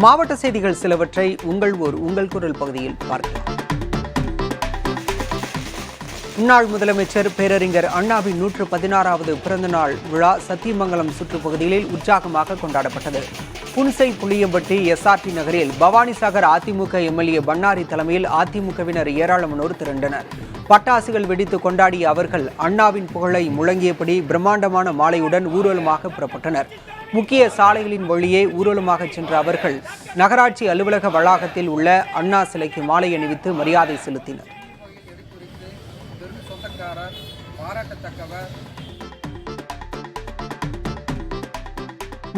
மாவட்ட செய்திகள் சிலவற்றை உங்கள் ஊர் உங்கள் குரல் பகுதியில் பார்க்கலாம். முன்னாள் முதலமைச்சர் பேரறிஞர் அண்ணாவின் 116வது பிறந்தநாள் விழா சத்தியமங்கலம் சுற்றுப்பகுதிகளில் உற்சாகமாக கொண்டாடப்பட்டது. புன்சை புளியம்பட்டி எஸ்ஆர்டி நகரில் பவானிசாகர் அதிமுக எம்எல்ஏ பன்னாரி தலைமையில் அதிமுகவினர் ஏராளமானோர் திரண்டனர். பட்டாசுகள் வெடித்து கொண்டாடிய அவர்கள் அண்ணாவின் புகழை முழங்கியபடி பிரம்மாண்டமான மாலையுடன் ஊர்வலமாக புறப்பட்டனர். முக்கிய சாலைகளின் வழியே ஊர்வலமாக சென்ற அவர்கள் நகராட்சி அலுவலக வளாகத்தில் உள்ள அண்ணா சிலைக்கு மாலை அணிவித்து மரியாதை செலுத்தினர்.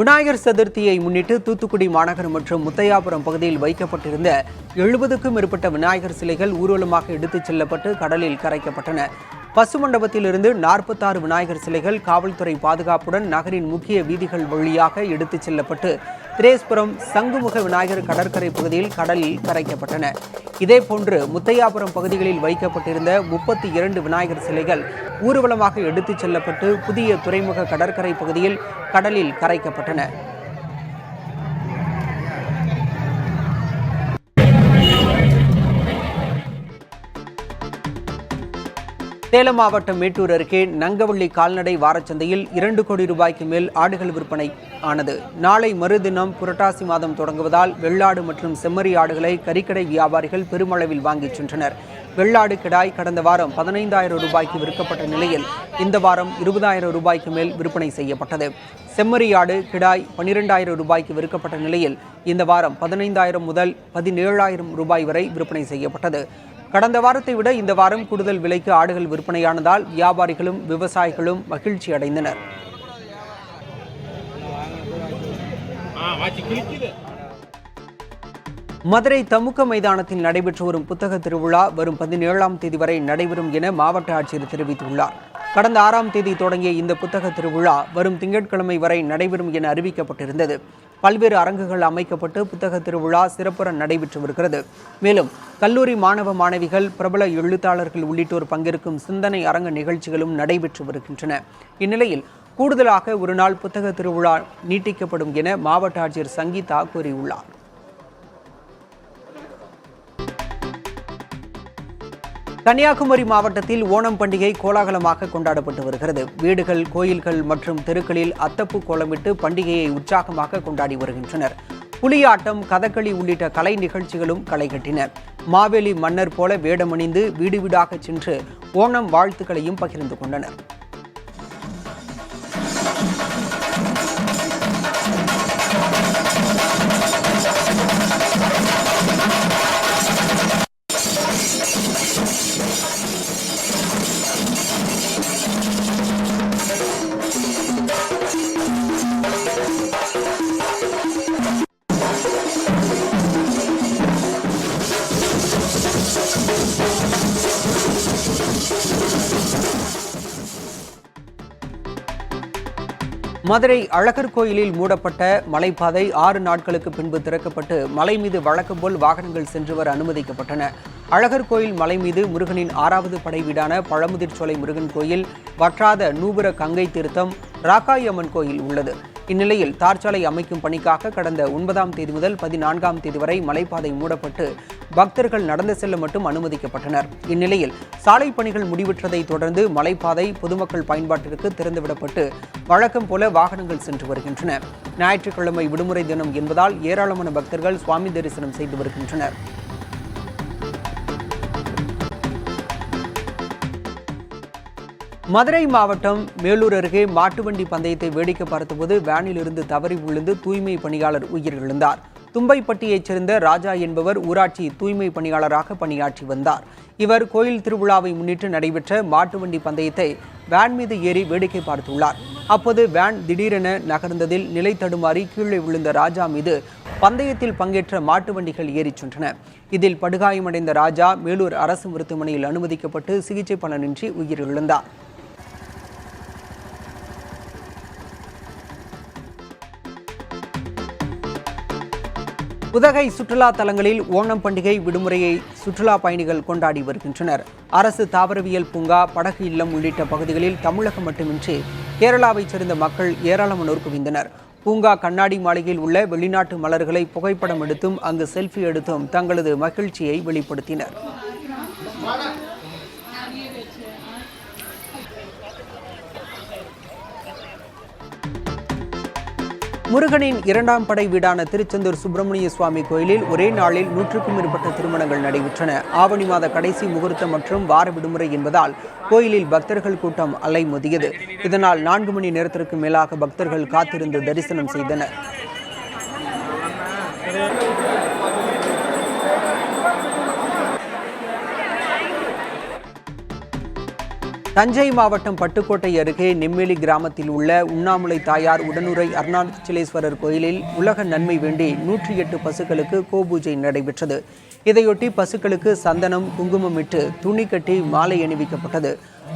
விநாயகர் சதுர்த்தியை முன்னிட்டு தூத்துக்குடி மாநகரம் மற்றும் முத்தையாபுரம் பகுதியில் வைக்கப்பட்டிருந்த 70க்கும் மேற்பட்ட விநாயகர் சிலைகள் ஊர்வலமாக எடுத்துச் செல்லப்பட்டு கடலில் கரைக்கப்பட்டன. பசுமண்டபத்திலிருந்து 46 விநாயகர் சிலைகள் காவல்துறை பாதுகாப்புடன் நகரின் முக்கிய வீதிகள் வழியாக எடுத்துச் செல்லப்பட்டு திரேஸ்புரம் சங்குமுக விநாயகர் கடற்கரை பகுதியில் கடலில் கரைக்கப்பட்டன. இதேபோன்று முத்தையாபுரம் பகுதிகளில் வைக்கப்பட்டிருந்த 32 விநாயகர் சிலைகள் ஊர்வலமாக எடுத்துச் செல்லப்பட்டு புதிய துறைமுக கடற்கரை பகுதியில் கடலில் கரைக்கப்பட்டன. சேலம் மாவட்டம் மேட்டூர் அருகே நங்கவள்ளி கால்நடை வாரச்சந்தையில் 2 கோடி ரூபாய்க்கு மேல் ஆடுகள் விற்பனை ஆனது. நாளை மறுதினம் புரட்டாசி மாதம் தொடங்குவதால் வெள்ளாடு மற்றும் செம்மறி ஆடுகளை கறிக்கடை வியாபாரிகள் பெருமளவில் வாங்கிச் சென்றனர். வெள்ளாடு கிடாய் கடந்த வாரம் 15,000 ரூபாய்க்கு விற்கப்பட்ட நிலையில் இந்த வாரம் 20,000 ரூபாய்க்கு மேல் விற்பனை செய்யப்பட்டது. செம்மறி ஆடு கிடாய் 12,000 ரூபாய்க்கு விற்கப்பட்ட நிலையில் இந்த வாரம் 15,000 முதல் 17,000 ரூபாய் வரை விற்பனை செய்யப்பட்டது. கடந்த வாரத்தை விட இந்த வாரம் கூடுதல் விலைக்கு ஆடுகள் விற்பனையானதால் வியாபாரிகளும் விவசாயிகளும் மகிழ்ச்சி அடைந்தனர். மதுரை தமுக்க மைதானத்தில் நடைபெற்று வரும் புத்தக திருவிழா வரும் 17ஆம் தேதி வரை நடைபெறும் என மாவட்ட ஆட்சியர் தெரிவித்துள்ளார். கடந்த 6ஆம் தேதி தொடங்கிய இந்த புத்தக திருவிழா வரும் திங்கட்கிழமை வரை நடைபெறும் என அறிவிக்கப்பட்டிருந்தது. பல்வேறு அரங்குகள் அமைக்கப்பட்டு புத்தக திருவிழா சிறப்புற நடைபெற்று வருகிறது. மேலும் கல்லூரி மாணவ மாணவிகள், பிரபல எழுத்தாளர்கள் உள்ளிட்டோர் பங்கேற்கும் சிந்தனை அரங்க நிகழ்ச்சிகளும் நடைபெற்று வருகின்றன. இந்நிலையில் கூடுதலாக ஒரு நாள் புத்தக திருவிழா நீட்டிக்கப்படும் என மாவட்ட ஆட்சியர் சங்கீதா கூறியுள்ளார். கன்னியாகுமரி மாவட்டத்தில் ஓணம் பண்டிகை கோலாகலமாக கொண்டாடப்பட்டு வருகிறது. வீடுகள், கோயில்கள் மற்றும் தெருக்களில் அத்தப்பூ கோலமிட்டு பண்டிகையை உற்சாகமாக கொண்டாடி வருகின்றனர். புலியாட்டம், கதகளி உள்ளிட்ட கலை நிகழ்ச்சிகளும் களைகட்டின. மாவேலி மன்னர் போல வேடமணிந்து வீடு வீடாக சென்று ஓணம் வாழ்த்துக்களையும் பகிர்ந்து கொண்டனர். மதுரை அழகர் கோயிலில் மூடப்பட்ட மலைப்பாதை 6 நாட்களுக்கு பின்பு திறக்கப்பட்டு மலை மீது வழக்கம் போல் வாகனங்கள் சென்று வர அனுமதிக்கப்பட்டன. அழகர் கோயில் மலை மீது முருகனின் 6வது படை வீடான பழமுதிர்ச்சோலை முருகன் கோயில், வற்றாத நூபுர கங்கை தீர்த்தம், ராக்காயம்மன் கோயில் உள்ளது. இந்நிலையில் தார்ச்சாலை அமைக்கும் பணிக்காக கடந்த 9ஆம் தேதி முதல் 14ஆம் தேதி வரை மலைப்பாதை மூடப்பட்டு பக்தர்கள் நடந்து செல்ல மட்டும் அனுமதிக்கப்பட்டனர். இந்நிலையில் சாலை பணிகள் முடிவுற்றதை தொடர்ந்து மலைப்பாதை பொதுமக்கள் பயன்பாட்டிற்கு திறந்துவிடப்பட்டு வழக்கம் போல வாகனங்கள் சென்று வருகின்றன. ஞாயிற்றுக்கிழமை விடுமுறை தினம் என்பதால் ஏராளமான பக்தர்கள் சுவாமி தரிசனம் செய்து வருகின்றனர். மதுரை மாவட்டம் மேலூர் அருகே மாட்டுவண்டி பந்தயத்தை வேடிக்கை பார்த்தபோது வேனில் இருந்து தவறி விழுந்து தூய்மை பணியாளர் உயிரிழந்தார். தும்பைப்பட்டியைச் சேர்ந்த ராஜா என்பவர் ஊராட்சி தூய்மை பணியாளராக பணியாற்றி வந்தார். இவர் கோயில் திருவிழாவை முன்னிட்டு நடைபெற்ற மாட்டுவண்டி பந்தயத்தை வேன் மீது ஏறி வேடிக்கை பார்த்துள்ளார். அப்போது வேன் திடீரென நகர்ந்ததில் நிலை தடுமாறி கீழே விழுந்த ராஜா மீது பந்தயத்தில் பங்கேற்ற மாட்டு வண்டிகள் ஏறிச் சென்றன. இதில் படுகாயமடைந்த ராஜா மேலூர் அரசு மருத்துவமனையில் அனுமதிக்கப்பட்டு சிகிச்சை பலனின்றி உயிரிழந்தார். உதகை சுற்றுலா தலங்களில் ஓணம் பண்டிகை விடுமுறையை சுற்றுலா பயணிகள் கொண்டாடி வருகின்றனர். அரசு தாவரவியல் பூங்கா, படகு இல்லம் உள்ளிட்ட பகுதிகளில் தமிழகம் மட்டுமின்றி கேரளாவைச் சேர்ந்த மக்கள் ஏராளமானோர் குவிந்தனர். பூங்கா கண்ணாடி மாளிகையில் உள்ள வெளிநாட்டு மலர்களை புகைப்படம் எடுத்தும் அங்கு செல்ஃபி எடுத்தும் தங்களது மகிழ்ச்சியை வெளிப்படுத்தினர். முருகனின் இரண்டாம் படை வீடான திருச்செந்தூர் சுப்பிரமணிய சுவாமி கோயிலில் ஒரே நாளில் 100க்கும் மேற்பட்ட திருமணங்கள் நடைபெற்றன. ஆவணி மாத கடைசி முகூர்த்தம் மற்றும் வார விடுமுறை என்பதால் கோயிலில் பக்தர்கள் கூட்டம் அலைமோதியது. இதனால் 4 மணி நேரத்திற்கு மேலாக பக்தர்கள் காத்திருந்து தரிசனம் செய்தனர். தஞ்சை மாவட்டம் பட்டுக்கோட்டை அருகே நெம்மேலி கிராமத்தில் உள்ள உண்ணாமுலை தாயார் உடனுறை அருணாச்சலேஸ்வரர் கோயிலில் உலக நன்மை வேண்டி 108 பசுக்களுக்கு கோபூஜை நடைபெற்றது. இதையொட்டி பசுக்களுக்கு சந்தனம், குங்குமம் இட்டு துணி கட்டி மாலை அணிவிக்கப்பட்டது.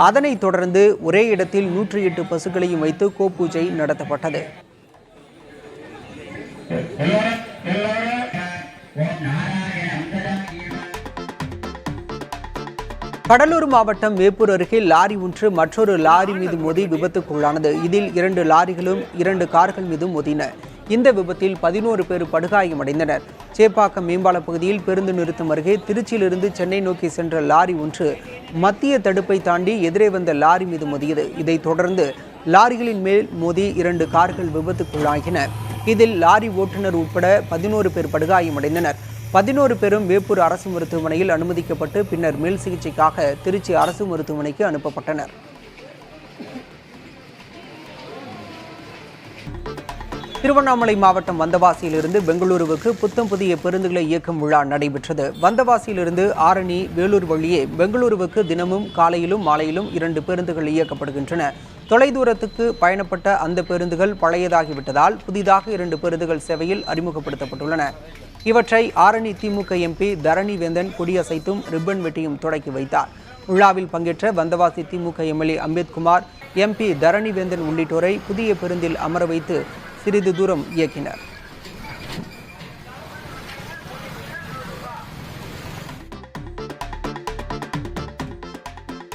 அதனைத் தொடர்ந்து ஒரே இடத்தில் 108 பசுக்களையும் வைத்து கோபூஜை நடத்தப்பட்டது. கடலூர் மாவட்டம் வேப்பூர் அருகே லாரி ஒன்று மற்றொரு லாரி மீது மோதி விபத்துக்குள்ளானது. இதில் 2 லாரிகளும் 2 கார்கள் மீதும் மோதின. இந்த விபத்தில் 11 பேர் படுகாயமடைந்தனர். சேப்பாக்கம் மேம்பால பகுதியில் பேருந்து நிறுத்தம் அருகே திருச்சியிலிருந்து சென்னை நோக்கி சென்ற லாரி ஒன்று மத்திய தடுப்பை தாண்டி எதிரே வந்த லாரி மீது மோதியது. இதைத் தொடர்ந்து லாரிகளின் மேல் மோதி 2 கார்கள் விபத்துக்குள்ளாகின. இதில் லாரி ஓட்டுநர் உட்பட 11 பேர் படுகாயமடைந்தனர். 11 பேரும் வேப்பூர் அரசு மருத்துவமனையில் அனுமதிக்கப்பட்டு பின்னர் மேல் சிகிச்சைக்காக திருச்சி அரசு மருத்துவமனைக்கு அனுப்பப்பட்டனர். திருவண்ணாமலை மாவட்டம் வந்தவாசியிலிருந்து பெங்களூருவுக்கு புத்தம் புதிய பேருந்துகளை இயக்கும் விழா நடைபெற்றது. வந்தவாசியிலிருந்து ஆரணி, வேலூர் வழியே பெங்களூருவுக்கு தினமும் காலையிலும் மாலையிலும் 2 பேருந்துகள் இயக்கப்படுகின்றன. தொலைதூரத்துக்கு பயணப்பட்ட அந்த பேருந்துகள் பழையதாகிவிட்டதால் புதிதாக 2 பேருந்துகள் சேவையில் அறிமுகப்படுத்தப்பட்டுள்ளன. இவற்றை ஆரணி திமுக எம்பி தரணி வேந்தன் கொடியசைத்தும் ரிப்பன் வெட்டியும் தொடக்கி வைத்தார். விழாவில் பங்கேற்ற வந்தவாசி திமுக எம்எல்ஏ அம்பேத்குமார், எம்பி தரணி வேந்தன் உள்ளிட்டோரை புதிய பேருந்தில் அமர வைத்து சிறிது தூரம் இயக்கினர்.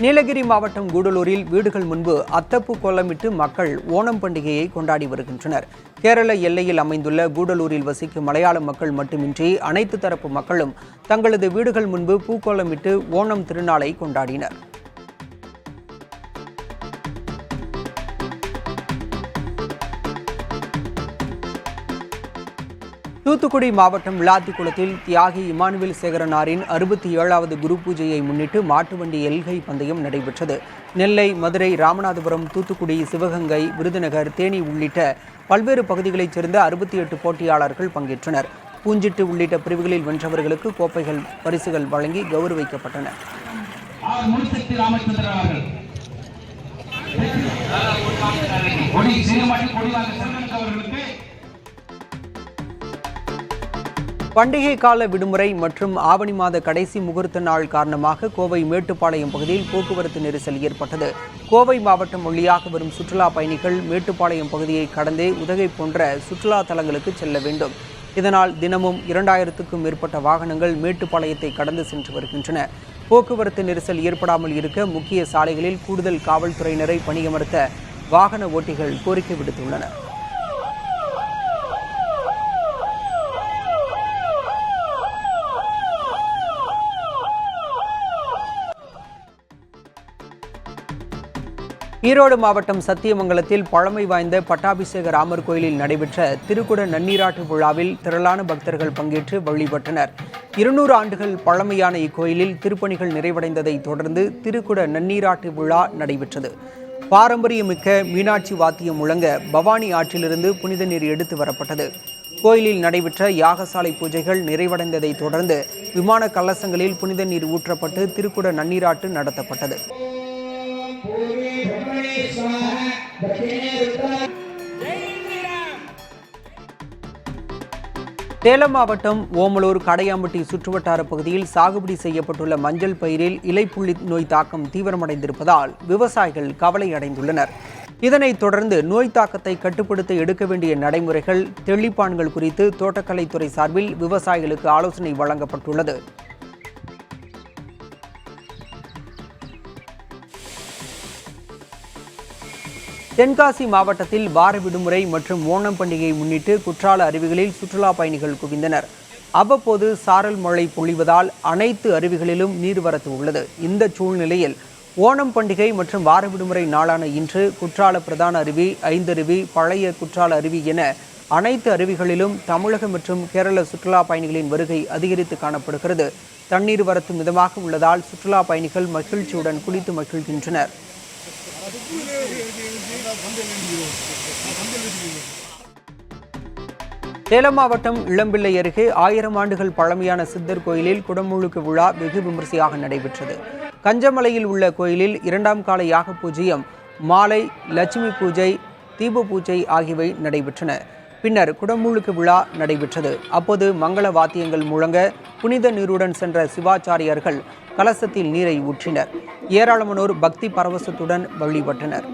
நீலகிரி மாவட்டம் கூடலூரில் வீடுகள் முன்பு அத்தப்பூ கோலமிட்டு மக்கள் ஓணம் பண்டிகையை கொண்டாடி வருகின்றனர். கேரள எல்லையில் அமைந்துள்ள கூடலூரில் வசிக்கும் மலையாள மக்கள் மட்டுமின்றி அனைத்து தரப்பு மக்களும் தங்களது வீடுகள் முன்பு பூக்கோலமிட்டு ஓணம் திருநாளை கொண்டாடினர். தூத்துக்குடி மாவட்டம் விளாத்திக்குளத்தில் தியாகி இமானுவேல் சேகரனாரின் 67வது குரு பூஜையை முன்னிட்டு மாட்டுவண்டி எல்கை பந்தயம் நடைபெற்றது. நெல்லை, மதுரை, ராமநாதபுரம், தூத்துக்குடி, சிவகங்கை, விருதுநகர், தேனி உள்ளிட்ட பல்வேறு பகுதிகளைச் சேர்ந்த 68 போட்டியாளர்கள் பங்கேற்றனர். பூஞ்சிட்டு உள்ளிட்ட பிரிவுகளில் வென்றவர்களுக்கு கோப்பைகள், பரிசுகள் வழங்கி கௌரவிக்கப்பட்டன. பண்டிகை கால விடுமுறை மற்றும் ஆவணி மாத கடைசி முகூர்த்த நாள் காரணமாக கோவை மேட்டுப்பாளையம் பகுதியில் போக்குவரத்து நெரிசல் ஏற்பட்டது. கோவை மாவட்டம் வழியாக வரும் சுற்றுலா பயணிகள் மேட்டுப்பாளையம் பகுதியை கடந்தே உதகை போன்ற சுற்றுலா தலங்களுக்கு செல்ல வேண்டும். இதனால் தினமும் 2000க்கும் மேற்பட்ட வாகனங்கள் மேட்டுப்பாளையத்தை கடந்து சென்று வருகின்றன. போக்குவரத்து நெரிசல் ஏற்படாமல் இருக்க முக்கிய சாலைகளில் கூடுதல் காவல்துறையினரை பணியமர்த்த வாகன ஓட்டிகள் கோரிக்கை விடுத்துள்ளனர். ஈரோடு மாவட்டம் சத்தியமங்கலத்தில் பழமை வாய்ந்த பட்டாபிஷேக ராமர் கோயிலில் நடைபெற்ற திருக்குட நன்னீராட்டு விழாவில் திரளான பக்தர்கள் பங்கேற்று வழிபட்டனர். 200 ஆண்டுகள் பழமையான இக்கோயிலில் திருப்பணிகள் நிறைவடைந்ததை தொடர்ந்து திருக்குட நன்னீராட்டு விழா நடைபெற்றது. பாரம்பரியமிக்க மீனாட்சி வாத்தியம் முழங்க பவானி ஆற்றிலிருந்து புனித நீர் எடுத்து வரப்பட்டது. கோயிலில் நடைபெற்ற யாகசாலை பூஜைகள் நிறைவடைந்ததை தொடர்ந்து விமான கலசங்களில் புனித நீர் ஊற்றப்பட்டு திருக்குட நன்னீராட்டு நடத்தப்பட்டது. சேலம் மாவட்டம் ஓமலூர் கடையாம்பட்டி சுற்றுவட்டார பகுதியில் சாகுபடி செய்யப்பட்டுள்ள மஞ்சள் பயிரில் இலைப்புள்ளி நோய் தாக்கம் தீவிரமடைந்திருப்பதால் விவசாயிகள் கவலை அடைந்துள்ளனர். இதனைத் தொடர்ந்து நோய் தாக்கத்தை கட்டுப்படுத்த எடுக்க வேண்டிய நடைமுறைகள், தெளிப்பான்கள் குறித்து தோட்டக்கலைத்துறை சார்பில் விவசாயிகளுக்கு ஆலோசனை வழங்கப்பட்டுள்ளது. தென்காசி மாவட்டத்தில் வார விடுமுறை மற்றும் ஓணம் பண்டிகையை முன்னிட்டு குற்றால அருவிகளில் சுற்றுலா பயணிகள் குவிந்தனர். அவ்வப்போது சாரல் மழை பொழிவதால் அனைத்து அருவிகளிலும் நீர்வரத்து உள்ளது. இந்த சூழ்நிலையில் ஓணம் பண்டிகை மற்றும் வார விடுமுறை நாளான இன்று குற்றால பிரதான அருவி, ஐந்தருவி, பழைய குற்றால அருவி என அனைத்து அருவிகளிலும் தமிழக மற்றும் கேரள சுற்றுலா பயணிகளின் வருகை அதிகரித்து காணப்படுகிறது. தண்ணீர் வரத்து மிதமாக உள்ளதால் சுற்றுலா பயணிகள் மகிழ்ச்சியுடன் குளித்து மகிழ்கின்றனர். சேலம் மாவட்டம் இளம்பிள்ளை அருகே 1000 ஆண்டுகள் பழமையான சித்தர் கோயிலில் குடமுழுக்கு விழா வெகு விமரிசையாக நடைபெற்றது. கஞ்சமலையில் உள்ள கோயிலில் 2ஆம் கால யாக பூஜையும் மாலை, லட்சுமி பூஜை, தீப பூஜை ஆகியவை நடைபெற்றன. பின்னர் குடமுழுக்கு விழா நடைபெற்றது. அப்போது மங்கள வாத்தியங்கள் முழங்க புனித நீருடன் சென்ற சிவாச்சாரியார்கள் கலசத்தில் நீரை ஊற்றினர். ஏராளமானோர் பக்தி பரவசத்துடன் வழிபட்டனர்.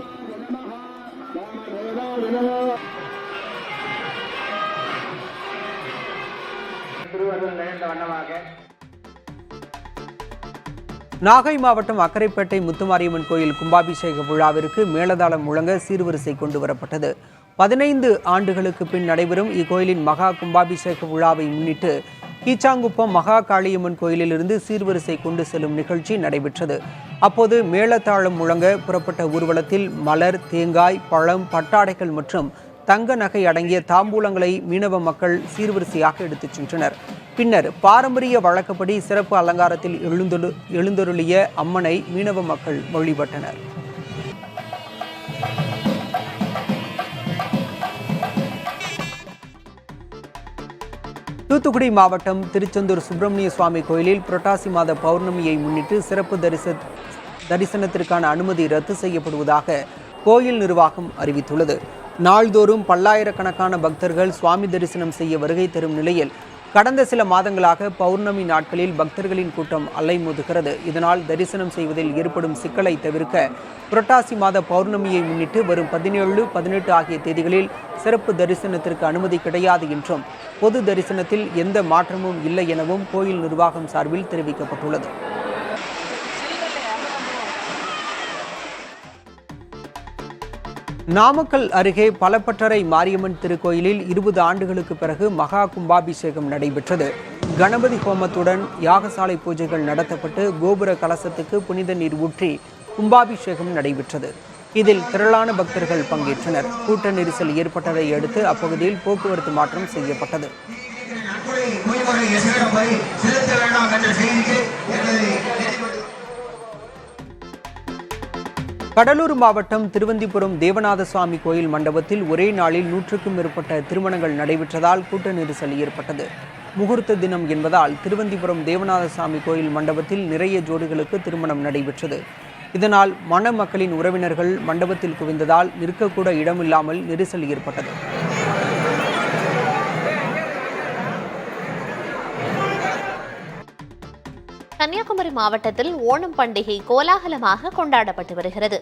நாகை மாவட்டம் அக்கரைப்பேட்டை முத்துமாரியம்மன் கோயில் கும்பாபிஷேக விழாவிற்கு மேளதாளம் முழங்க சீர்வரிசை கொண்டு வரப்பட்டது. 15 ஆண்டுகளுக்கு பின் நடைபெறும் இக்கோயிலின் மகா கும்பாபிஷேக விழாவை முன்னிட்டு கீச்சாங்குப்பம் மகா காளியம்மன் கோயிலிலிருந்து சீர்வரிசை கொண்டு செல்லும் நிகழ்ச்சி நடைபெற்றது. அப்போது மேளதாளம் முழங்க புறப்பட்ட ஊர்வலத்தில் மலர், தேங்காய், பழம், பட்டாடைகள் மற்றும் தங்க நகை அடங்கிய தாம்பூலங்களை மீனவ மக்கள் சீர்வரிசையாக எடுத்துச் சென்றனர். பின்னர் பாரம்பரிய வழக்கப்படி சிறப்பு அலங்காரத்தில் எழுந்தருளிய அம்மனை மீனவ மக்கள் வழிபட்டனர். தூத்துக்குடி மாவட்டம் திருச்செந்தூர் சுப்பிரமணிய சுவாமி கோயிலில் புரட்டாசி மாத பௌர்ணமியை முன்னிட்டு சிறப்பு தரிசனத்திற்கான அனுமதி ரத்து செய்யப்படுவதாக கோயில் நிர்வாகம் அறிவித்துள்ளது. நாள்தோறும் பல்லாயிரக்கணக்கான பக்தர்கள் சுவாமி தரிசனம் செய்ய வருகை தரும் நிலையில் கடந்த சில மாதங்களாக பௌர்ணமி நாட்களில் பக்தர்களின் கூட்டம் அலைமோதுகிறது. இதனால் தரிசனம் செய்வதில் ஏற்படும் சிக்கலை தவிர்க்க புரட்டாசி மாத பௌர்ணமியை முன்னிட்டு வரும் 17, 18 ஆகிய தேதிகளில் சிறப்பு தரிசனத்திற்கு அனுமதி கிடையாது என்றும் பொது தரிசனத்தில் எந்த மாற்றமும் இல்லை எனவும் கோயில் நிர்வாகம் சார்பில் தெரிவிக்கப்பட்டுள்ளது. நாமக்கல் அருகே பலப்பட்டறை மாரியம்மன் திருக்கோயிலில் 20 ஆண்டுகளுக்கு பிறகு மகா கும்பாபிஷேகம் நடைபெற்றது. கணபதி ஹோமத்துடன் யாகசாலை பூஜைகள் நடத்தப்பட்டு கோபுர கலசத்துக்கு புனித நீர் ஊற்றி கும்பாபிஷேகம் நடைபெற்றது. இதில் திரளான பக்தர்கள் பங்கேற்றனர். கூட்ட நெரிசல் ஏற்பட்டதை அடுத்து அப்பகுதியில் போக்குவரத்து மாற்றம் செய்யப்பட்டது. கடலூர் மாவட்டம் திருவந்திபுரம் தேவநாத சுவாமி கோயில் மண்டபத்தில் ஒரே நாளில் 100க்கும் மேற்பட்ட திருமணங்கள் நடைபெற்றதால் கூட்ட நெரிசல் ஏற்பட்டது. முகூர்த்த தினம் என்பதால் திருவந்திபுரம் தேவநாத சுவாமி கோயில் மண்டபத்தில் நிறைய ஜோடிகளுக்கு திருமணம் நடைபெற்றது. இதனால் மணமக்களின் உறவினர்கள் மண்டபத்தில் குவிந்ததால் நிற்கக்கூட இடமில்லாமல் நெரிசல் ஏற்பட்டது. கன்னியாகுமரி மாவட்டத்தில் ஓணம் பண்டிகை கோலாகலமாக கொண்டாடப்பட்டு வருகிறது.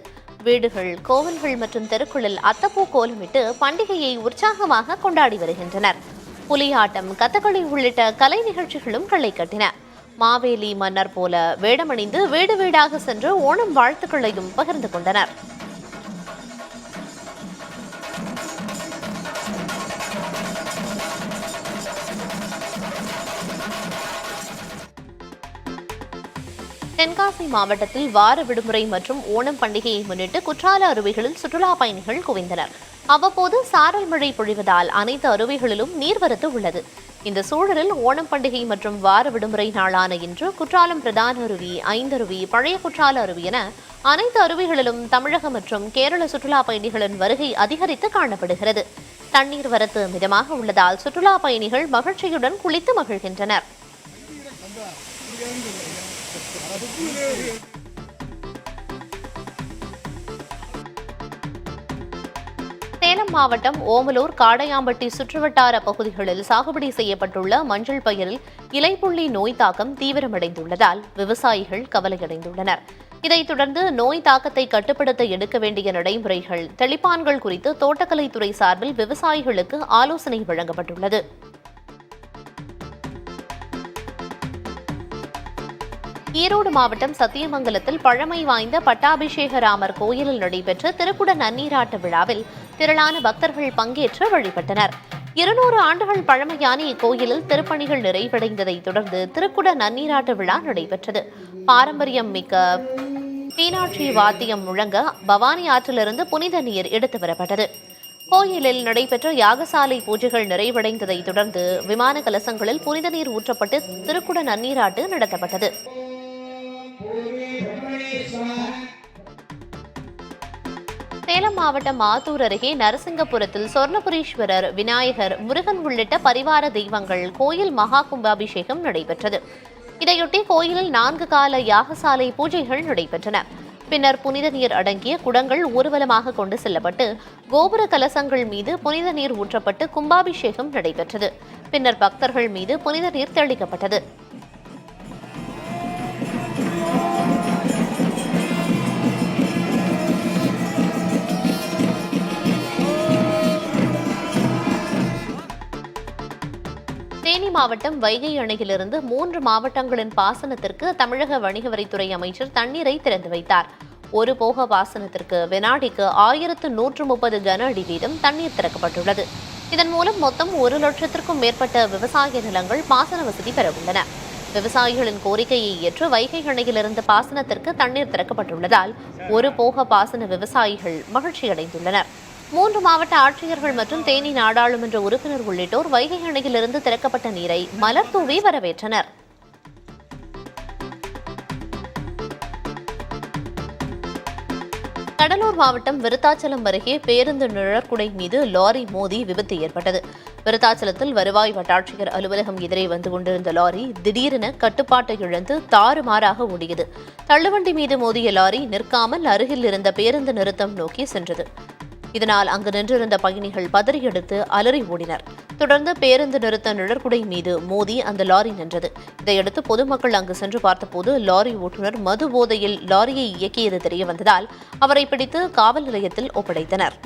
வீடுகள், கோவில்கள் மற்றும் தெருக்களில் அத்தப்பூ கோலமிட்டு பண்டிகையை உற்சாகமாக கொண்டாடி வருகின்றனர். புலியாட்டம், கதகளி உள்ளிட்ட கலை நிகழ்ச்சிகளும் களை கட்டின. மாவேலி மன்னர் போல வேடமணிந்து வீடு வீடாக சென்று ஓணம் வாழ்த்துக்களையும் பகிர்ந்து கொண்டனர். தென்காசி மாவட்டத்தில் வார விடுமுறை மற்றும் ஓணம் பண்டிகையை முன்னிட்டு குற்றால அருவிகளில் சுற்றுலா பயணிகள் குவிந்தனர். அவ்வப்போது சாரல் மழை பொழிவதால் அனைத்து அருவிகளிலும் நீர்வரத்து உள்ளது. இந்த சூழலில் ஓணம் பண்டிகை மற்றும் வார விடுமுறை நாளான இன்று குற்றாலம் பிரதான அருவி, ஐந்தருவி, பழைய குற்றால அருவி என அனைத்து அருவிகளிலும் தமிழக மற்றும் கேரள சுற்றுலா பயணிகளின் வருகை அதிகரித்து காணப்படுகிறது. தண்ணீர் வரத்து மிதமாக உள்ளதால் சுற்றுலா பயணிகள் மகிழ்ச்சியுடன் குளித்து மகிழ்கின்றனர். சேலம் மாவட்டம் ஓமலூர், காடையாம்பட்டி சுற்றுவட்டார பகுதிகளில் சாகுபடி செய்யப்பட்டுள்ள மஞ்சள் பயிரில் இலைப்புள்ளி நோய் தாக்கம் தீவிரமடைந்துள்ளதால் விவசாயிகள் கவலையடைந்துள்ளனர். இதைத் தொடர்ந்து நோய் தாக்கத்தை கட்டுப்படுத்த எடுக்க வேண்டிய நடைமுறைகள், தெளிப்பான்கள் குறித்து தோட்டக்கலைத்துறை சார்பில் விவசாயிகளுக்கு ஆலோசனை வழங்கப்பட்டுள்ளது. ஈரோடு மாவட்டம் சத்தியமங்கலத்தில் பழமை வாய்ந்த பட்டாபிஷேக ராமர் கோயிலில் நடைபெற்ற திருக்குட நன்னீராட்டு விழாவில் திரளான பக்தர்கள் பங்கேற்று வழிபட்டனர். 200 ஆண்டுகள் பழமையான இக்கோயிலில் திருப்பணிகள் நிறைவடைந்ததை தொடர்ந்து திருக்குட நன்னீராட்டு விழா நடைபெற்றது. பாரம்பரியம் மிக்க மீனாட்சி வாத்தியம் முழங்க பவானி ஆற்றிலிருந்து புனித நீர் எடுத்து வரப்பட்டது. கோயிலில் நடைபெற்ற யாகசாலை பூஜைகள் நிறைவடைந்ததை தொடர்ந்து விமான கலசங்களில் புனித நீர் ஊற்றப்பட்டு திருக்குட நன்னீராட்டு நடத்தப்பட்டது. சேலம் மாவட்டம் ஆத்தூர் அருகே நரசிங்கபுரத்தில் சொர்ணபுரீஸ்வரர், விநாயகர், முருகன் உள்ளிட்ட பரிவார தெய்வங்கள் கோயில் மகா கும்பாபிஷேகம் நடைபெற்றது. இதையொட்டி கோயிலில் 4 கால யாகசாலை பூஜைகள் நடைபெற்றன. பின்னர் புனித நீர் அடங்கிய குடங்கள் ஊர்வலமாக கொண்டு செல்லப்பட்டு கோபுர கலசங்கள் மீது புனித நீர் ஊற்றப்பட்டு கும்பாபிஷேகம் நடைபெற்றது. பின்னர் பக்தர்கள் மீது புனித நீர் தெளிக்கப்பட்டது. தேனி மாவட்டம் வைகை அணையிலிருந்து 3 மாவட்டங்களின் பாசனத்திற்கு தமிழக வணிக வரித்துறை அமைச்சர் தண்ணீரை திறந்து வைத்தார். ஒரு போக பாசனத்திற்கு வினாடிக்கு 1130 கன அடி வீதம் தண்ணீர் திறக்கப்பட்டுள்ளது. இதன் மூலம் மொத்தம் 1 லட்சத்திற்கும் மேற்பட்ட விவசாய நிலங்கள் பாசன வசதி பெறவுள்ளன. விவசாயிகளின் கோரிக்கையை ஏற்று வைகை அணையிலிருந்து பாசனத்திற்கு தண்ணீர் திறக்கப்பட்டுள்ளதால் ஒரு போக பாசன விவசாயிகள் மகிழ்ச்சியடைந்துள்ளனர். 3 மாவட்ட ஆட்சியர்கள் மற்றும் தேனி நாடாளுமன்ற உறுப்பினர் உள்ளிட்டோர் வைகை அணையிலிருந்து திறக்கப்பட்ட நீரை மலர் தூவி வரவேற்றனர். கடலூர் மாவட்டம் விருத்தாச்சலம் அருகே பேருந்து நிழற்குடை மீது லாரி மோதி விபத்து ஏற்பட்டது. விருத்தாச்சலத்தில் வருவாய் வட்டாட்சியர் அலுவலகம் எதிரே வந்து கொண்டிருந்த லாரி திடீரென கட்டுப்பாட்டை இழந்து தாறுமாறாக ஓடியது. தள்ளுவண்டி மீது மோதிய லாரி நிற்காமல் அருகில் இருந்த பேருந்து நிறுத்தம் நோக்கி சென்றது. இதனால் அங்கு நின்றிருந்த பயணிகள் பதறியெடுத்து அலறி ஓடினர். தொடர்ந்து பேருந்து நிறுத்த நிழற்குடை மீது மோதி அந்த லாரி நின்றது. இதையடுத்து பொதுமக்கள் அங்கு சென்று பார்த்தபோது லாரி ஓட்டுநர் மது போதையில் லாரியை இயக்கியது தெரியவந்ததால் அவரை பிடித்து காவல் நிலையத்தில் ஒப்படைத்தனர்.